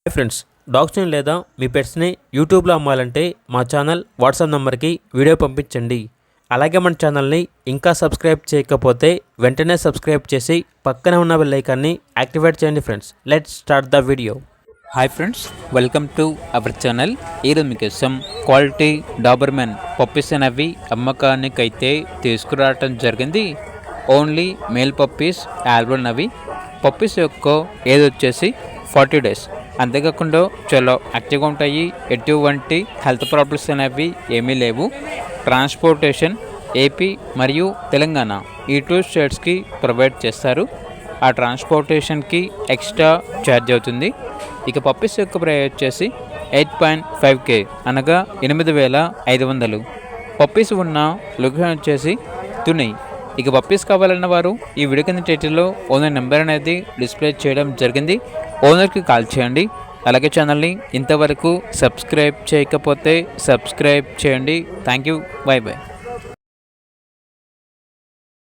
Hi friends, డాగ్స్ని లేదా మీ పెట్స్ని యూట్యూబ్లో అమ్మాలంటే మా ఛానల్ వాట్సాప్ నెంబర్కి వీడియో పంపించండి. అలాగే మన ఛానల్ని ఇంకా సబ్స్క్రైబ్ చేయకపోతే వెంటనే సబ్స్క్రైబ్ చేసి పక్కనే ఉన్న బెల్ ఐకాన్ని యాక్టివేట్ చేయండి. Friends, let's start the video. Hi friends, welcome to our channel. ఈరోజు మీకోసం క్వాలిటీ డాబర్మెన్ పప్పీస్ అనేవి అమ్మకానికైతే తీసుకురావటం జరిగింది. ఓన్లీ మేల్ పప్పీస్ ఆల్బన్ అవి. పప్పీస్ యొక్క ఏజ్ వచ్చేసి 40 days. అంతేకాకుండా చాలా యాక్టివ్గా ఉంటాయి. ఎటువంటి హెల్త్ ప్రాబ్లమ్స్ అనేవి ఏమీ లేవు. ట్రాన్స్పోర్టేషన్ ఏపీ మరియు తెలంగాణ ఈ 2 స్టేట్స్కి ప్రొవైడ్ చేస్తారు. ఆ ట్రాన్స్పోర్టేషన్కి ఎక్స్ట్రా ఛార్జ్ అవుతుంది. ఇక పప్పీస్ యొక్క ప్రైస్ వచ్చేసి 8.5K అనగా 8,500. పప్పీస్ ఉన్న లొకేషన్ వచ్చేసి తుని. ఇక పప్పీస్ కావాలన్న వారు ఈ వీడియో కింద టైటిల్లో ఓనర్ నెంబర్ అనేది డిస్ప్లే చేయడం జరిగింది. ఓనర్కి కాల్ చేయండి. అలాగే ఛానల్ని ఇంతవరకు సబ్స్క్రైబ్ చేయకపోతే సబ్స్క్రైబ్ చేయండి. Thank you. By by.